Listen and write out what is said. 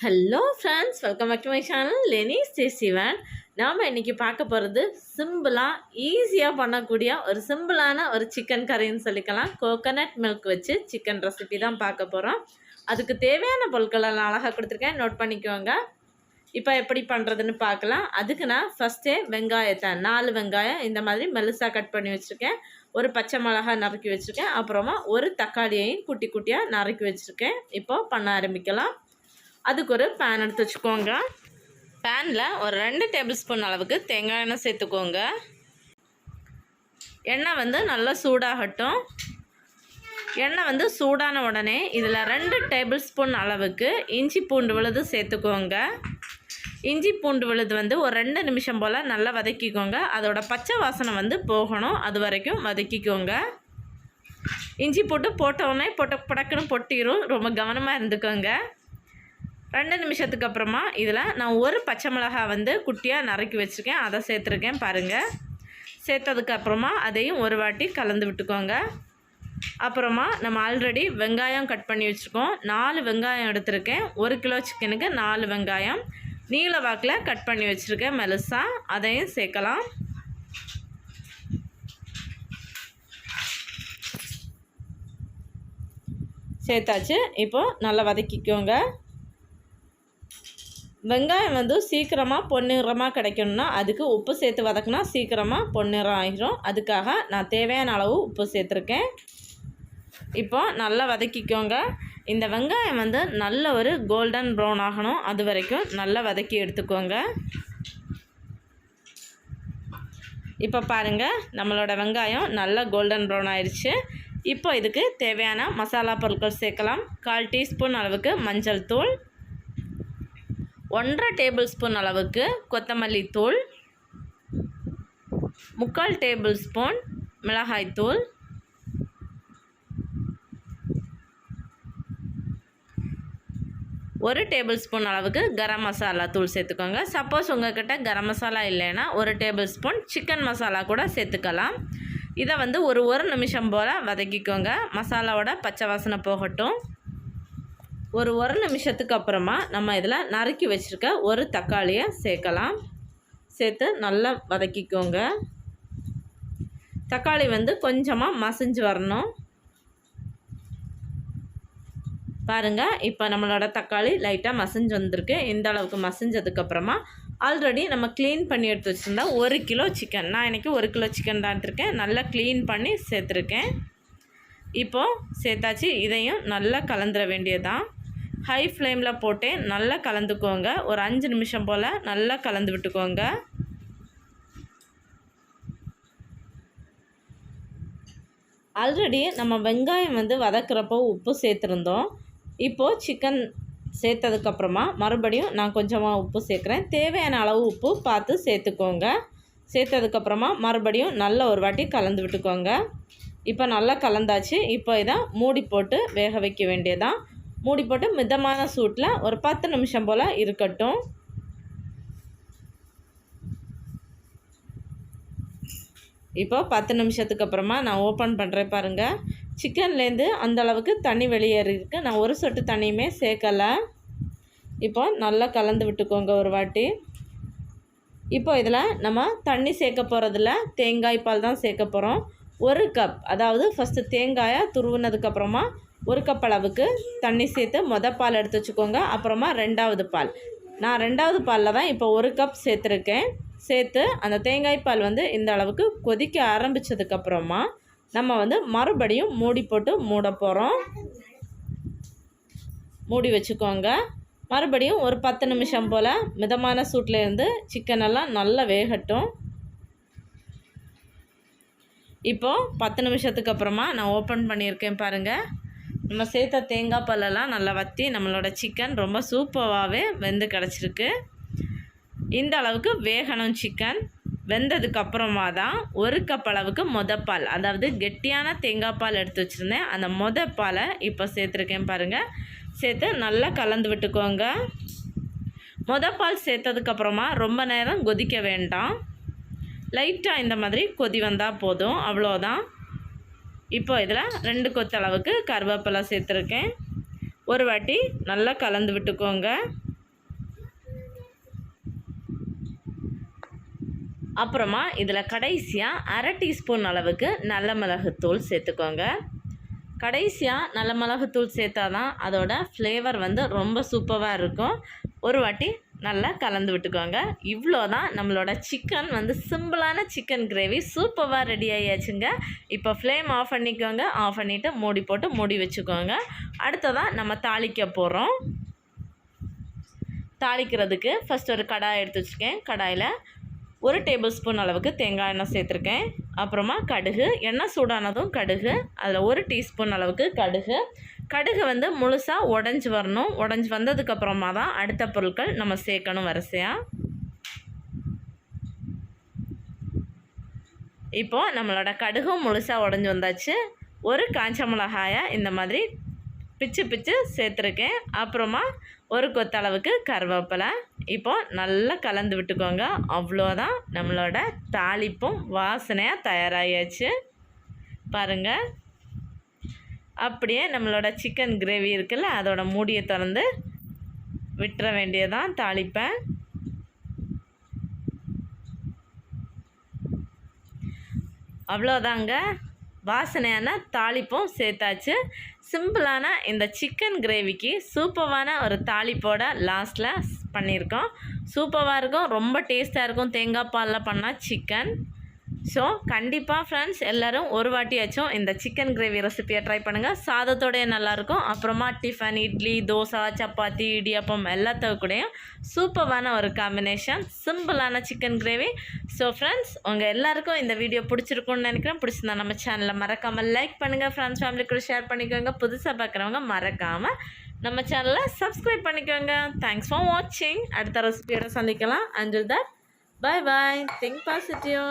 Hello friends, welcome back to my channel லெனி ஸ்டேசிவன். நாம் இன்றைக்கி பார்க்க போகிறது சிம்பிளாக ஈஸியாக பண்ணக்கூடிய ஒரு சிம்பிளான ஒரு சிக்கன் கறின்னு சொல்லிக்கலாம். கோகோனட் மில்க் வச்சு சிக்கன் ரெசிபி தான் பார்க்க போகிறோம். அதுக்கு தேவையான பொருட்களெல்லாம் அழகாக கொடுத்துருக்கேன், நோட் பண்ணிக்கோங்க. இப்போ எப்படி பண்ணுறதுன்னு பார்க்கலாம். அதுக்கு நான் ஃபஸ்ட்டே வெங்காயத்தை 4 வெங்காயம் இந்த மாதிரி மெல்லிசாக கட் பண்ணி வச்சுருக்கேன். ஒரு பச்சை மிளகாய் நறுக்கி வச்சுருக்கேன். அப்புறமா ஒரு தக்காளியையும் குட்டி குட்டியாக நறுக்கி வச்சுருக்கேன். இப்போது பண்ண ஆரம்பிக்கலாம். அதுக்கு ஒரு பேன் எடுத்து வச்சுக்கோங்க. பேனில் ஒரு 2 டேபிள் ஸ்பூன் அளவுக்கு தேங்காய் எண்ணெய் சேர்த்துக்கோங்க. எண்ணெய் நல்லா சூடாகட்டும். எண்ணெய் சூடான உடனே இதில் 2 டேபிள் ஸ்பூன் அளவுக்கு இஞ்சி பூண்டு விழுது சேர்த்துக்கோங்க. இஞ்சி பூண்டு விழுது ஒரு 2 நிமிஷம் போல் நல்லா வதக்கிக்கோங்க. அதோட பச்சை வாசனை போகணும், அது வரைக்கும் வதக்கிக்கோங்க. இஞ்சி போட்டு போட்டோடனே படக்குன்னு பொட்டிடும், ரொம்ப கவனமாக இருந்துக்கோங்க. 2 நிமிஷத்துக்கு அப்புறமா இதில் நான் ஒரு பச்சை மிளகாய் குட்டியாக நறுக்கி வச்சுருக்கேன், அதை சேர்த்துருக்கேன் பாருங்கள். சேர்த்ததுக்கப்புறமா அதையும் ஒரு வாட்டி கலந்து விட்டுக்கோங்க. அப்புறமா நம்ம ஆல்ரெடி வெங்காயம் கட் பண்ணி வச்சுருக்கோம். 4 வெங்காயம் எடுத்திருக்கேன். 1 கிலோ சிக்கனுக்கு 4 வெங்காயம் நீல வாக்கில் கட் பண்ணி வச்சுருக்கேன் மெலிசாக, அதையும் சேர்க்கலாம். சேர்த்தாச்சு. இப்போது நல்லா வதக்கிக்கோங்க. வெங்காயம் சீக்கிரமாக பொன்னிறமாக கிடைக்கணும்னா அதுக்கு உப்பு சேர்த்து வதக்கினா சீக்கிரமாக பொன்னிறம் ஆகிரும். அதுக்காக நான் தேவையான அளவு உப்பு சேர்த்துருக்கேன். இப்போ நல்லா வதக்கிக்கோங்க. இந்த வெங்காயம் நல்ல ஒரு கோல்டன் ப்ரௌன் ஆகணும், அது வரைக்கும் நல்லா வதக்கி எடுத்துக்கோங்க. இப்போ பாருங்கள், நம்மளோட வெங்காயம் நல்லா கோல்டன் ப்ரௌன் ஆயிடுச்சு. இப்போ இதுக்கு தேவையான மசாலா பொருட்கள் சேர்க்கலாம். 1/4 டீஸ்பூன் அளவுக்கு மஞ்சள் தூள், 1/2 டேபிள் ஸ்பூன் அளவுக்கு கொத்தமல்லி தூள், 3/4 டேபிள் ஸ்பூன் மிளகாய்த்தூள், 1 டேபிள் ஸ்பூன் அளவுக்கு கரம் மசாலா தூள் சேர்த்துக்கோங்க. சப்போஸ் உங்கள்கிட்ட கரம் மசாலா இல்லைன்னா 1 டேபிள் ஸ்பூன் சிக்கன் மசாலா கூட சேர்த்துக்கலாம். இதை ஒரு நிமிஷம் போல் வதக்கிக்கோங்க. மசாலாவோட பச்சை வாசனை போகட்டும். ஒரு நிமிஷத்துக்கு அப்புறமா நம்ம இதில் நறுக்கி வச்சுருக்க ஒரு தக்காளியை சேர்க்கலாம். சேர்த்து நல்லா வதக்கிக்கோங்க. தக்காளி கொஞ்சமாக மசிஞ்சு வரணும். பாருங்கள், இப்போ நம்மளோட தக்காளி லைட்டாக மசிஞ்சு வந்திருக்கு. இந்த அளவுக்கு மசிஞ்சதுக்கப்புறமா ஆல்ரெடி நம்ம க்ளீன் பண்ணி எடுத்து வச்சுருந்தா 1 கிலோ சிக்கன், நான் இன்றைக்கி 1 கிலோ சிக்கன் தான் எடுத்துருக்கேன், நல்லா க்ளீன் பண்ணி சேர்த்துருக்கேன். இப்போது சேர்த்தாச்சு. இதையும் நல்லா கலந்துட வேண்டியதான். ஹை ஃப்ளேமில் போட்டு நல்லா கலந்துக்கோங்க. ஒரு 5 நிமிஷம் போல் நல்லா கலந்து விட்டுக்கோங்க. ஆல்ரெடி நம்ம வெங்காயம் வதக்கிறப்போ உப்பு சேர்த்துருந்தோம். இப்போது சிக்கன் சேர்த்ததுக்கப்புறமா மறுபடியும் நான் கொஞ்சமாக உப்பு சேர்க்குறேன். தேவையான அளவு உப்பு பார்த்து சேர்த்துக்கோங்க. சேர்த்ததுக்கப்புறமா மறுபடியும் நல்லா ஒரு வாட்டி கலந்து விட்டுக்கோங்க. இப்போ நல்லா கலந்தாச்சு. இப்போ இதை மூடி போட்டு வேக வைக்க வேண்டியதான். மூடி போட்டு மிதமான சூட்டில் ஒரு 10 நிமிஷம் போல் இருக்கட்டும். இப்போ 10 நிமிஷத்துக்கு அப்புறமா நான் ஓப்பன் பண்ணுறேன் பாருங்கள். சிக்கன்லேருந்து அந்தளவுக்கு தண்ணி வெளியேறி இருக்குது. நான் ஒரு சொட்டு தண்ணியுமே சேர்க்கலை. இப்போ நல்லா கலந்து விட்டுக்கோங்க ஒரு வாட்டி. இப்போ இதில் நம்ம தண்ணி சேர்க்க போகிறதில்ல, தேங்காய் பால் தான் சேர்க்க போகிறோம். 1 கப், அதாவது ஃபஸ்ட்டு தேங்காயை துருவினதுக்கப்புறமா 1 கப் அளவுக்கு தண்ணி சேர்த்து பால் எடுத்து வச்சுக்கோங்க. அப்புறமா 2வது பால், நான் 2வது பாலில் தான் இப்போ 1 கப் சேர்த்துருக்கேன். சேர்த்து அந்த தேங்காய் பால் இந்த அளவுக்கு கொதிக்க ஆரம்பித்ததுக்கப்புறமா நம்ம மறுபடியும் மூடி போட்டு மூட போகிறோம். மூடி வச்சுக்கோங்க. மறுபடியும் ஒரு 10 நிமிஷம் போல் மிதமான சூட்டில் இருந்து சிக்கனெல்லாம் நல்லா வேகட்டும். இப்போது 10 நிமிஷத்துக்கு அப்புறமா நான் ஓப்பன் பண்ணியிருக்கேன் பாருங்கள். நம்ம சேர்த்த தேங்காய் பாலெல்லாம் நல்லா வற்றி நம்மளோட சிக்கன் ரொம்ப சூப்பராகவே வெந்து கிடச்சிருக்கு. இந்த அளவுக்கு வேகணும் சிக்கன். வெந்ததுக்கப்புறமா தான் 1 கப் அளவுக்கு பால், அதாவது கெட்டியான தேங்காய் பால் எடுத்து வச்சுருந்தேன். அந்த பாலை இப்போ சேர்த்துருக்கேன் பாருங்கள். சேர்த்து நல்லா கலந்து விட்டுக்கோங்க. பால் சேர்த்ததுக்கப்புறமா ரொம்ப நேரம் கொதிக்க வேண்டாம். லைட்டாக இந்த மாதிரி கொதி வந்தால் போதும், அவ்வளோதான். இப்போ இதில் 2 கொத்து அளவுக்கு கருவேப்பிலை சேர்த்துருக்கேன். ஒரு வாட்டி நல்லா கலந்து விட்டுக்கோங்க. அப்புறமா இதில் கடைசியாக அரை டீஸ்பூன் அளவுக்கு நல்ல மிளகுத்தூள் சேர்த்துக்கோங்க. கடைசியாக நல்ல மிளகுத்தூள் சேர்த்தா தான் அதோட ஃப்ளேவர் வந்து ரொம்ப சூப்பராக இருக்கும். ஒரு வாட்டி நல்லா கலந்து விட்டுக்கோங்க. இவ்வளோ தான் நம்மளோட சிக்கன் வந்து சிம்பிளான சிக்கன் கிரேவி சூப்பராக ரெடி ஆகியாச்சுங்க. இப்போ ஃப்ளேம் ஆஃப் பண்ணிக்கோங்க. ஆஃப் பண்ணிவிட்டு மூடி போட்டு மூடி வச்சுக்கோங்க. அடுத்ததான் நம்ம தாளிக்க போகிறோம். தாளிக்கிறதுக்கு ஃபஸ்ட் ஒரு கடாய் எடுத்து வச்சுருக்கேன். கடாயில் 1 டேபிள் ஸ்பூன் அளவுக்கு தேங்காய் எண்ணெய் சேர்த்துருக்கேன். அப்புறமா கடுகு, எண்ணெய் சூடானதும் கடுகு, அதில் 1 டீஸ்பூன் அளவுக்கு கடுகு வந்து முழுசாக உடஞ்சி வரணும். உடஞ்சி வந்ததுக்கப்புறமா தான் அடுத்த பொருட்கள் நம்ம சேர்க்கணும் வரிசையாக. இப்போது நம்மளோட கடுகும் முழுசாக உடஞ்சி வந்தாச்சு. ஒரு காஞ்ச மிளகாயை இந்த மாதிரி பிச்சு சேர்த்துருக்கேன். அப்புறமா ஒரு கொத்தளவுக்கு கருவேப்பிலை. இப்போது நல்லா கலந்து விட்டுக்கோங்க. அவ்வளோதான், நம்மளோட தாளிப்பும் வாசனையாக தயாராகியாச்சு. பாருங்கள், அப்படியே நம்மளோட சிக்கன் கிரேவி இருக்குல்ல, அதோட மூடியை திறந்து விட்டுற வேண்டியதான் தாளிப்பேன். அவ்வளோதாங்க, வாசனையான தாளிப்பும் சேர்த்தாச்சு. சிம்பிளான இந்த சிக்கன் கிரேவிக்கு சூப்பரான ஒரு தாளிப்போட லாஸ்ட்டில் பண்ணியிருக்கோம். சூப்பராக இருக்கும், ரொம்ப டேஸ்ட்டாக இருக்கும் தேங்காய் பாலில் பண்ணால் சிக்கன். ஸோ கண்டிப்பாக ஃப்ரெண்ட்ஸ் எல்லோரும் ஒரு வாட்டியாச்சும் இந்த சிக்கன் கிரேவி ரெசிபியை ட்ரை பண்ணுங்கள். சாதத்தோடைய நல்லாயிருக்கும். அப்புறமா டிஃபன், இட்லி, தோசை, சப்பாத்தி, இடியாப்பம் எல்லாத்துக்கூடையும் சூப்பரான ஒரு காம்பினேஷன் சிம்பிளான சிக்கன் கிரேவி. ஸோ ஃப்ரெண்ட்ஸ், உங்கள் எல்லாருக்கும் இந்த வீடியோ பிடிச்சிருக்குன்னு நினைக்கிறேன். பிடிச்சிருந்தா நம்ம சேனலில் மறக்காமல் லைக் பண்ணுங்கள். ஃப்ரெண்ட்ஸ் ஃபேமிலி கூட ஷேர் பண்ணிக்கோங்க. புதுசாக பார்க்குறவங்க மறக்காமல் நம்ம சேனலை சப்ஸ்கிரைப் பண்ணிக்கோங்க. தேங்க்ஸ் ஃபார் வாட்சிங். அடுத்த ரெசிபியோட சந்திக்கலாம். Until that, bye bye. Think positive.